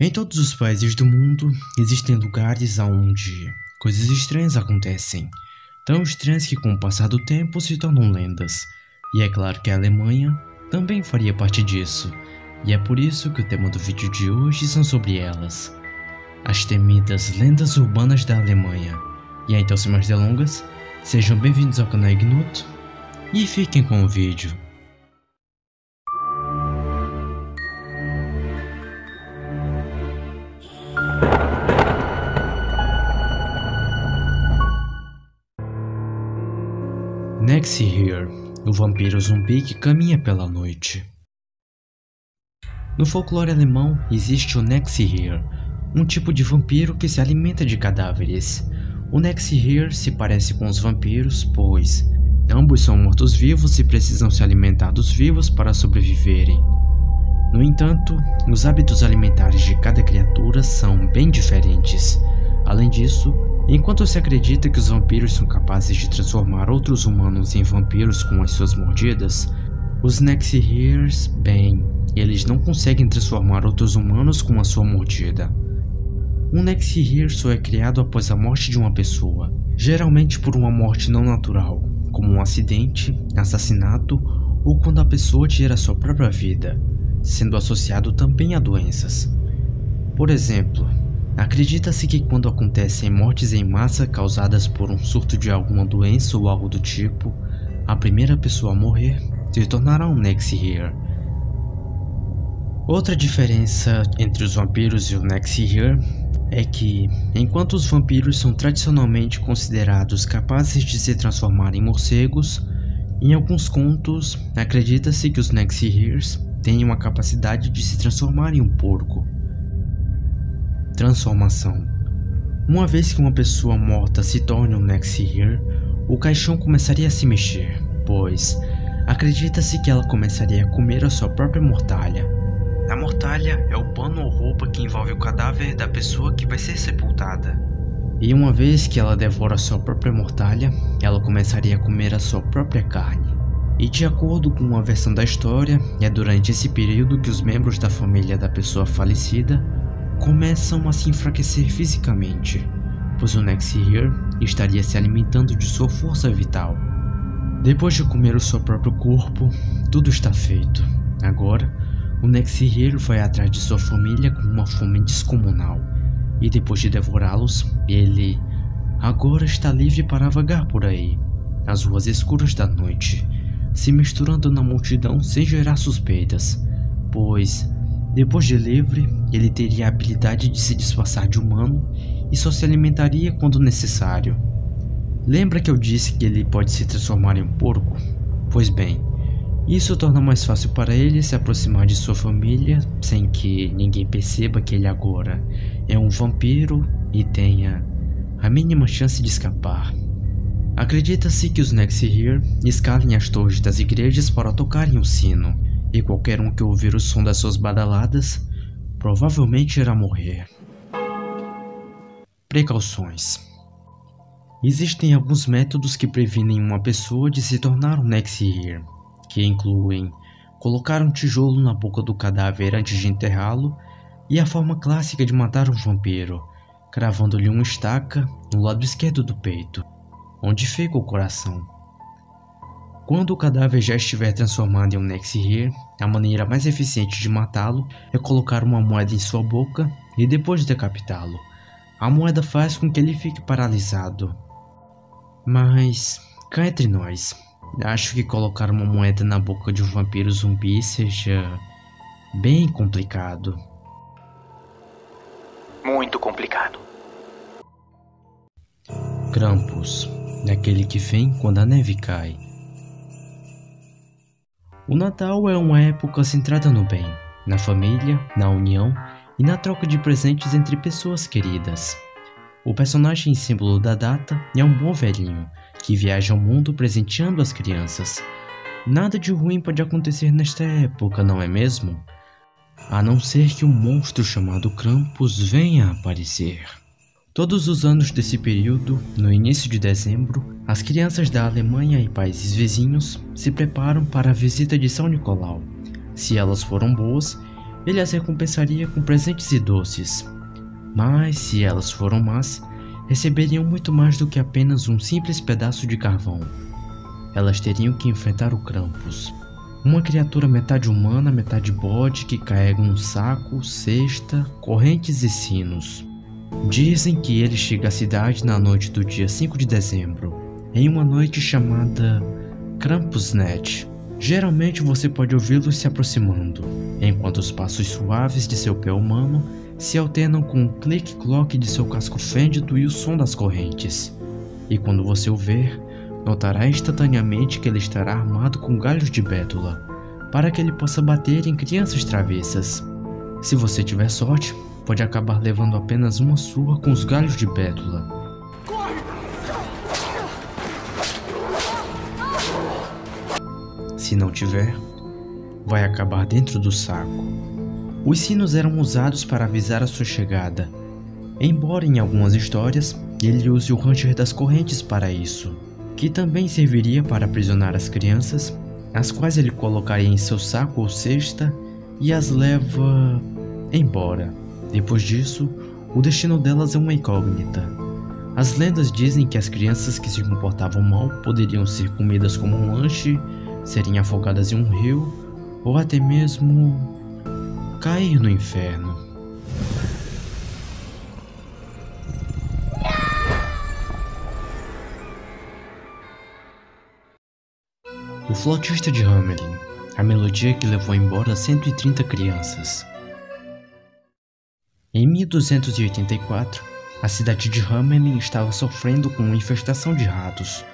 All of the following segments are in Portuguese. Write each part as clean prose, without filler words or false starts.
Em todos os países do mundo, existem lugares onde coisas estranhas acontecem. Tão estranhas que com o passar do tempo se tornam lendas. E é claro que a Alemanha também faria parte disso. E é por isso que o tema do vídeo de hoje são sobre elas. As temidas lendas urbanas da Alemanha. E então, sem mais delongas, sejam bem-vindos ao canal Ignuto e fiquem com o vídeo. Nexi-Here, o vampiro zumbi que caminha pela noite. No folclore alemão existe o Nexi-Here, um tipo de vampiro que se alimenta de cadáveres. O Nexi-Here se parece com os vampiros, pois ambos são mortos-vivos e precisam se alimentar dos vivos para sobreviverem. No entanto, os hábitos alimentares de cada criatura são bem diferentes. Além disso, enquanto se acredita que os vampiros são capazes de transformar outros humanos em vampiros com as suas mordidas, os Nexi-Heres, bem, eles não conseguem transformar outros humanos com a sua mordida. Um Nexi-Here só é criado após a morte de uma pessoa, geralmente por uma morte não natural, como um acidente, assassinato ou quando a pessoa tira sua própria vida, sendo associado também a doenças. Por exemplo, acredita-se que quando acontecem mortes em massa causadas por um surto de alguma doença ou algo do tipo, a primeira pessoa a morrer se tornará um Nexi-Here. Outra diferença entre os vampiros e o Nexi-Here é que, enquanto os vampiros são tradicionalmente considerados capazes de se transformar em morcegos, em alguns contos acredita-se que os Nexi-Heres tenham a capacidade de se transformar em um porco. Transformação. Uma vez que uma pessoa morta se torne um Nexi-Here, o caixão começaria a se mexer, pois acredita-se que ela começaria a comer a sua própria mortalha. A mortalha é o pano ou roupa que envolve o cadáver da pessoa que vai ser sepultada. E uma vez que ela devora a sua própria mortalha, ela começaria a comer a sua própria carne. E de acordo com uma versão da história, é durante esse período que os membros da família da pessoa falecida começam a se enfraquecer fisicamente, pois o Nexi-Here estaria se alimentando de sua força vital. Depois de comer o seu próprio corpo, tudo está feito. Agora, o Nexi-Here vai atrás de sua família com uma fome descomunal, e depois de devorá-los, ele agora está livre para vagar por aí, nas ruas escuras da noite, se misturando na multidão sem gerar suspeitas, pois, depois de livre, ele teria a habilidade de se disfarçar de humano e só se alimentaria quando necessário. Lembra que eu disse que ele pode se transformar em um porco? Pois bem, isso torna mais fácil para ele se aproximar de sua família sem que ninguém perceba que ele agora é um vampiro e tenha a mínima chance de escapar. Acredita-se que os Nexi-Here escalem as torres das igrejas para tocarem o sino, e qualquer um que ouvir o som das suas badaladas provavelmente irá morrer. Precauções. Existem alguns métodos que previnem uma pessoa de se tornar um Nexi-Here, que incluem colocar um tijolo na boca do cadáver antes de enterrá-lo e a forma clássica de matar um vampiro, cravando-lhe uma estaca no lado esquerdo do peito, onde fica o coração. Quando o cadáver já estiver transformado em um Nexi-Here, a maneira mais eficiente de matá-lo é colocar uma moeda em sua boca e depois decapitá-lo. A moeda faz com que ele fique paralisado. Mas, cá entre nós, acho que colocar uma moeda na boca de um vampiro zumbi seja bem complicado. Muito complicado. Krampus, daquele que vem quando a neve cai. O Natal é uma época centrada no bem, na família, na união e na troca de presentes entre pessoas queridas. O personagem símbolo da data é um bom velhinho, que viaja ao mundo presenteando as crianças. Nada de ruim pode acontecer nesta época, não é mesmo? A não ser que um monstro chamado Krampus venha a aparecer. Todos os anos desse período, no início de dezembro, as crianças da Alemanha e países vizinhos se preparam para a visita de São Nicolau. Se elas foram boas, ele as recompensaria com presentes e doces. Mas, se elas foram más, receberiam muito mais do que apenas um simples pedaço de carvão. Elas teriam que enfrentar o Krampus, uma criatura metade humana, metade bode que carrega um saco, cesta, correntes e sinos. Dizem que ele chega à cidade na noite do dia 5 de dezembro, em uma noite chamada Krampusnacht. Geralmente você pode ouvi-lo se aproximando, enquanto os passos suaves de seu pé humano se alternam com o clique-cloque de seu casco fêndido e o som das correntes. E quando você o ver, notará instantaneamente que ele estará armado com galhos de bétula, para que ele possa bater em crianças travessas. Se você tiver sorte, pode acabar levando apenas uma surra com os galhos de bétula. Se não tiver, vai acabar dentro do saco. Os sinos eram usados para avisar a sua chegada, embora em algumas histórias ele use o ranger das correntes para isso, que também serviria para aprisionar as crianças, as quais ele colocaria em seu saco ou cesta e as leva embora. Depois disso, o destino delas é uma incógnita. As lendas dizem que as crianças que se comportavam mal poderiam ser comidas como um lanche, serem afogadas em um rio ou até mesmo cair no inferno. O flautista de Hamelin, a melodia que levou embora 130 crianças. Em 1284, a cidade de Hamelin estava sofrendo com uma infestação de ratos.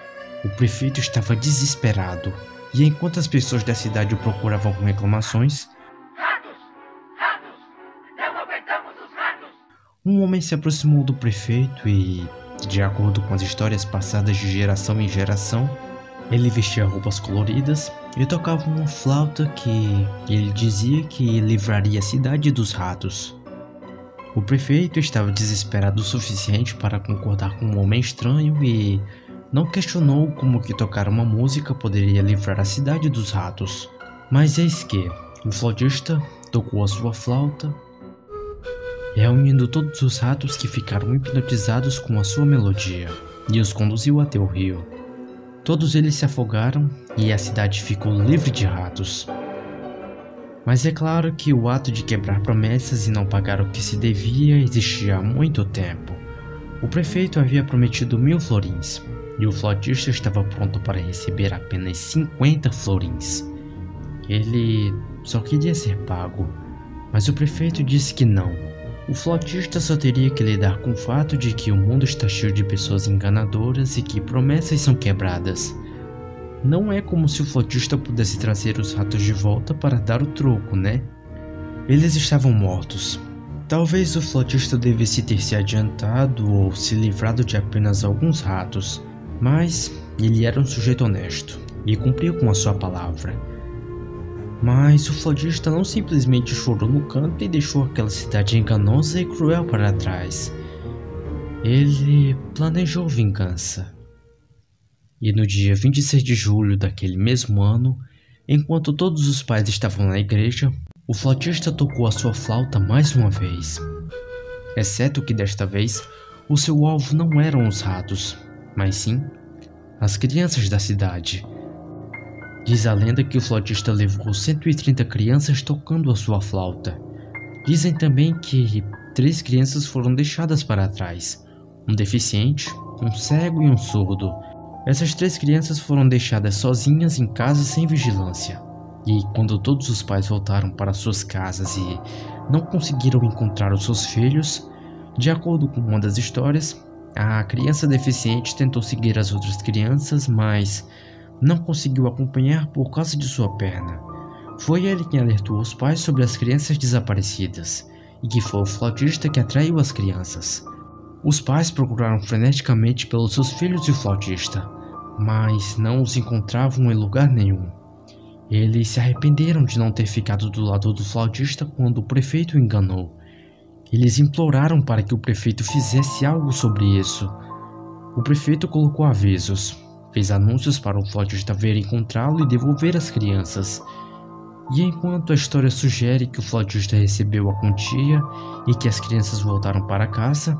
O prefeito estava desesperado, e enquanto as pessoas da cidade o procuravam com reclamações, um homem se aproximou do prefeito e, de acordo com as histórias passadas de geração em geração, ele vestia roupas coloridas e tocava uma flauta que ele dizia que livraria a cidade dos ratos. O prefeito estava desesperado o suficiente para concordar com um homem estranho e não questionou como que tocar uma música poderia livrar a cidade dos ratos. Mas eis que o flautista tocou a sua flauta, reunindo todos os ratos que ficaram hipnotizados com a sua melodia, e os conduziu até o rio. Todos eles se afogaram e a cidade ficou livre de ratos. Mas é claro que o ato de quebrar promessas e não pagar o que se devia existia há muito tempo. O prefeito havia prometido 1000 florins, e o flautista estava pronto para receber apenas 50 florins. Ele só queria ser pago, mas o prefeito disse que não. O flautista só teria que lidar com o fato de que o mundo está cheio de pessoas enganadoras e que promessas são quebradas. Não é como se o flautista pudesse trazer os ratos de volta para dar o troco, né? Eles estavam mortos. Talvez o flautista devesse ter se adiantado ou se livrado de apenas alguns ratos, mas ele era um sujeito honesto e cumpriu com a sua palavra. Mas o flautista não simplesmente chorou no canto e deixou aquela cidade enganosa e cruel para trás. Ele planejou vingança. E no dia 26 de julho daquele mesmo ano, enquanto todos os pais estavam na igreja, o flautista tocou a sua flauta mais uma vez. Exceto que desta vez, o seu alvo não eram os ratos, mas sim as crianças da cidade. Diz a lenda que o flautista levou 130 crianças tocando a sua flauta. Dizem também que 3 crianças foram deixadas para trás, um deficiente, um cego e um surdo. Essas 3 crianças foram deixadas sozinhas em casa sem vigilância. E quando todos os pais voltaram para suas casas e não conseguiram encontrar os seus filhos, de acordo com uma das histórias, a criança deficiente tentou seguir as outras crianças, mas não conseguiu acompanhar por causa de sua perna. Foi ele quem alertou os pais sobre as crianças desaparecidas, e que foi o flautista que atraiu as crianças. Os pais procuraram freneticamente pelos seus filhos e o flautista, mas não os encontravam em lugar nenhum. Eles se arrependeram de não ter ficado do lado do flautista quando o prefeito o enganou. Eles imploraram para que o prefeito fizesse algo sobre isso. O prefeito colocou avisos, fez anúncios para o flautista ver encontrá-lo e devolver as crianças. E enquanto a história sugere que o flautista recebeu a quantia e que as crianças voltaram para casa,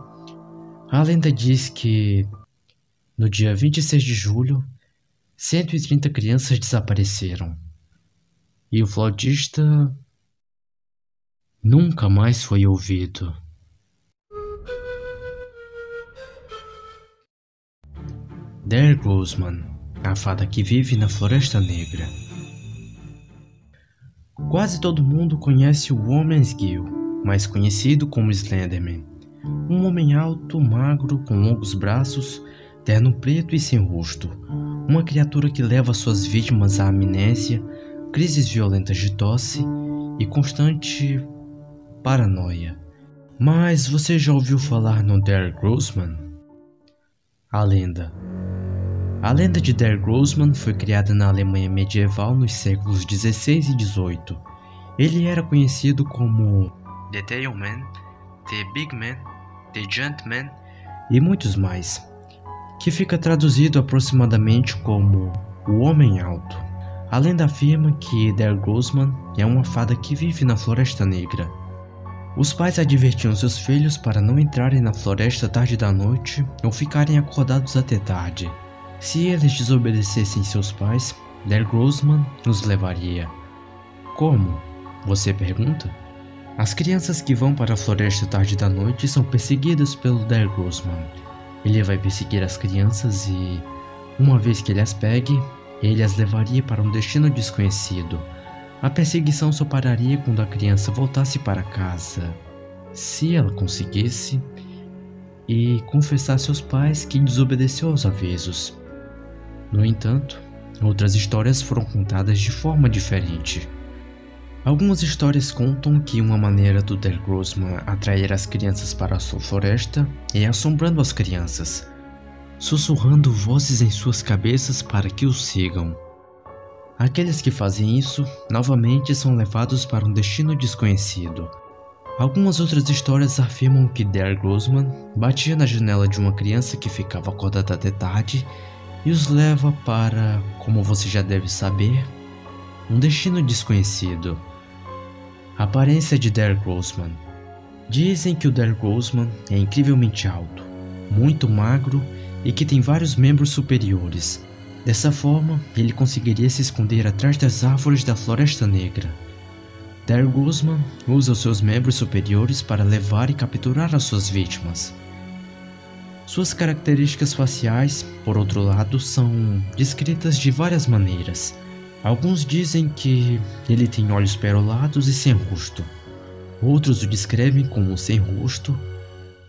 a lenda diz que no dia 26 de julho, 130 crianças desapareceram. E o flautista nunca mais foi ouvido. Dare Grossman, a fada que vive na Floresta Negra. Quase todo mundo conhece o Woman's-Gill, mais conhecido como Slenderman. Um homem alto, magro, com longos braços, terno preto e sem rosto. Uma criatura que leva suas vítimas à amnésia, crises violentas de tosse e constante paranoia. Mas você já ouviu falar no Dare Grossman? A lenda de Dare Grossman foi criada na Alemanha medieval nos séculos XVI e XVIII. Ele era conhecido como The Tailman, The Big Man, The Giant Man e muitos mais, que fica traduzido aproximadamente como o Homem Alto. A lenda afirma que Dare Grossman é uma fada que vive na Floresta Negra. Os pais advertiam seus filhos para não entrarem na floresta tarde da noite ou ficarem acordados até tarde. Se eles desobedecessem seus pais, Dare Grossman os levaria. Como? Você pergunta? As crianças que vão para a floresta tarde da noite são perseguidas pelo Dare Grossman. Ele vai perseguir as crianças e, uma vez que ele as pegue, ele as levaria para um destino desconhecido. A perseguição só pararia quando a criança voltasse para casa, se ela conseguisse, e confessasse aos pais que desobedeceu aos avisos. No entanto, outras histórias foram contadas de forma diferente. Algumas histórias contam que uma maneira do Dare Grossman atrair as crianças para a sua floresta é assombrando as crianças, sussurrando vozes em suas cabeças para que os sigam. Aqueles que fazem isso, novamente, são levados para um destino desconhecido. Algumas outras histórias afirmam que Dare Grossman batia na janela de uma criança que ficava acordada até tarde e os leva para, como você já deve saber, um destino desconhecido. A aparência de Dare Grossman. Dizem que o Dare Grossman é incrivelmente alto, muito magro e que tem vários membros superiores. Dessa forma, ele conseguiria se esconder atrás das árvores da Floresta Negra. Dare Grossman usa os seus membros superiores para levar e capturar as suas vítimas. Suas características faciais, por outro lado, são descritas de várias maneiras. Alguns dizem que ele tem olhos perolados e sem rosto. Outros o descrevem como sem rosto,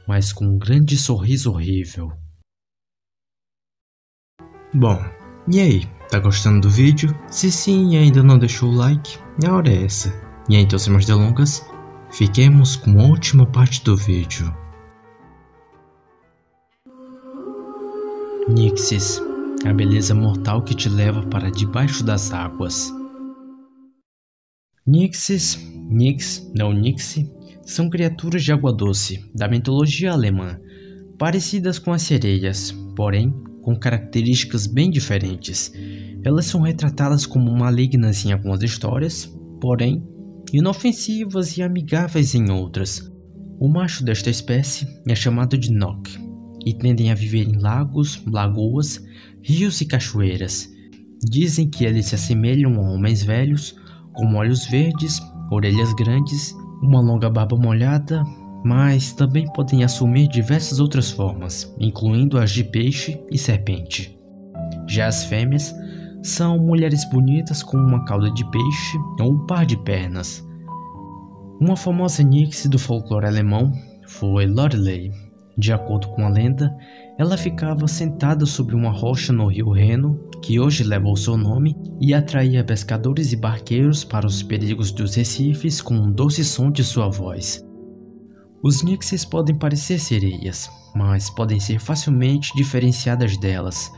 mas com um grande sorriso horrível. Bom, e aí, tá gostando do vídeo? Se sim e ainda não deixou o like, a hora é essa. E aí, então, sem mais delongas, fiquemos com a última parte do vídeo. Nixis, a beleza mortal que te leva para debaixo das águas. Nixis, Nixie, são criaturas de água doce, da mitologia alemã, parecidas com as sereias, porém com características bem diferentes. Elas são retratadas como malignas em algumas histórias, porém inofensivas e amigáveis em outras. O macho desta espécie é chamado de Nock, e tendem a viver em lagos, lagoas, rios e cachoeiras. Dizem que eles se assemelham a homens velhos, com olhos verdes, orelhas grandes, uma longa barba molhada, mas também podem assumir diversas outras formas, incluindo as de peixe e serpente. Já as fêmeas são mulheres bonitas com uma cauda de peixe ou um par de pernas. Uma famosa Nixie do folclore alemão foi Lorelei. De acordo com a lenda, ela ficava sentada sobre uma rocha no rio Reno, que hoje leva o seu nome, e atraía pescadores e barqueiros para os perigos dos recifes com um doce som de sua voz. Os Nixies podem parecer sereias, mas podem ser facilmente diferenciadas delas,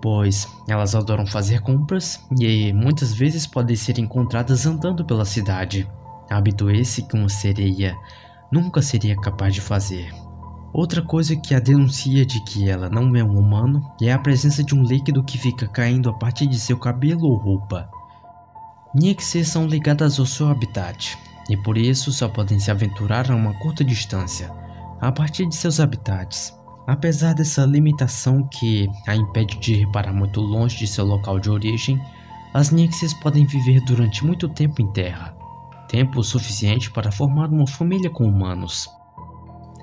pois elas adoram fazer compras e muitas vezes podem ser encontradas andando pela cidade, hábito esse que uma sereia nunca seria capaz de fazer. Outra coisa que a denuncia de que ela não é um humano é a presença de um líquido que fica caindo a partir de seu cabelo ou roupa. Nixies são ligadas ao seu habitat, e por isso só podem se aventurar a uma curta distância, a partir de seus habitats. Apesar dessa limitação que a impede de ir para muito longe de seu local de origem, as Nixies podem viver durante muito tempo em terra, tempo suficiente para formar uma família com humanos.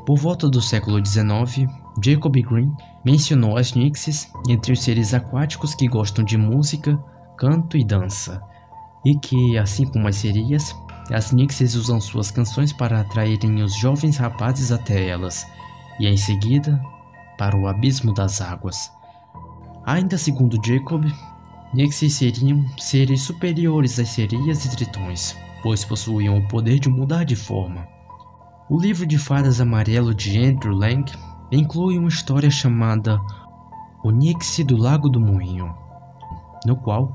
Por volta do século XIX, Jacob Green mencionou as Nixies entre os seres aquáticos que gostam de música, canto e dança, e que, assim como as sereias, as Nixies usam suas canções para atraírem os jovens rapazes até elas, e em seguida, para o abismo das águas. Ainda segundo Jacob, Nixies seriam seres superiores às sereias e tritões, pois possuíam o poder de mudar de forma. O livro de fadas amarelo de Andrew Lang inclui uma história chamada O Nixie do Lago do Moinho, no qual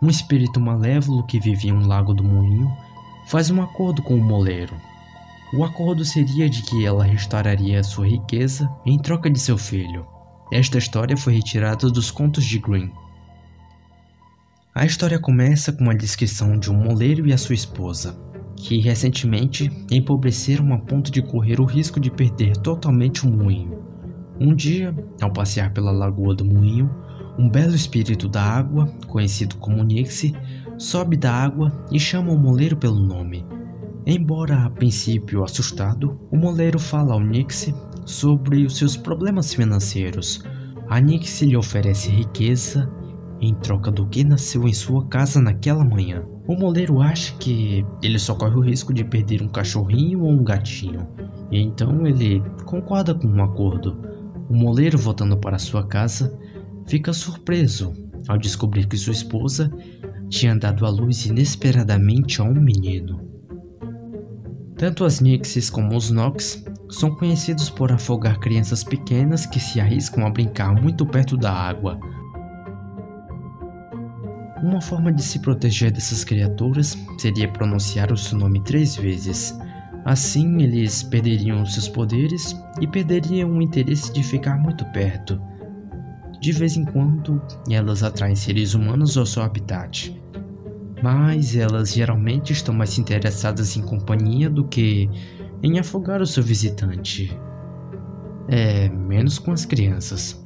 um espírito malévolo que vivia em um lago do moinho faz um acordo com o moleiro. O acordo seria de que ela restauraria sua riqueza em troca de seu filho. Esta história foi retirada dos contos de Green. A história começa com uma descrição de um moleiro e a sua esposa, que recentemente empobreceram a ponto de correr o risco de perder totalmente o moinho. Um dia, ao passear pela lagoa do moinho, um belo espírito da água, conhecido como Nixie, sobe da água e chama o moleiro pelo nome. Embora a princípio assustado, o moleiro fala ao Nixie sobre os seus problemas financeiros. A Nixie lhe oferece riqueza em troca do que nasceu em sua casa naquela manhã. O moleiro acha que ele só corre o risco de perder um cachorrinho ou um gatinho, e então ele concorda com um acordo. O moleiro, voltando para sua casa, fica surpreso ao descobrir que sua esposa tinha dado à luz inesperadamente a um menino. Tanto as Nixies como os Nox são conhecidos por afogar crianças pequenas que se arriscam a brincar muito perto da água. Uma forma de se proteger dessas criaturas seria pronunciar o seu nome 3 vezes. Assim, eles perderiam seus poderes e perderiam o interesse de ficar muito perto. De vez em quando, elas atraem seres humanos ao seu habitat, mas elas geralmente estão mais interessadas em companhia do que em afogar o seu visitante. Menos com as crianças.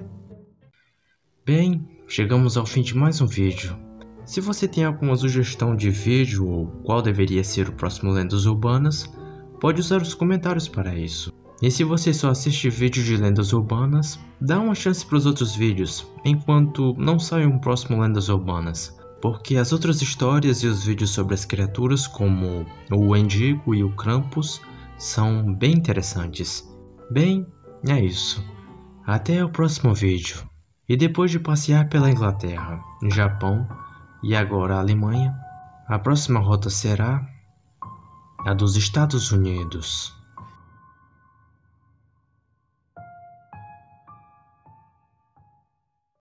Bem, chegamos ao fim de mais um vídeo. Se você tem alguma sugestão de vídeo ou qual deveria ser o próximo Lendas Urbanas, pode usar os comentários para isso. E se você só assiste vídeos de lendas urbanas, dá uma chance para os outros vídeos, enquanto não sai um próximo Lendas Urbanas, porque as outras histórias e os vídeos sobre as criaturas, como o Wendigo e o Krampus, são bem interessantes. Bem, é isso. Até o próximo vídeo. E depois de passear pela Inglaterra, Japão e agora a Alemanha, a próxima rota será a dos Estados Unidos.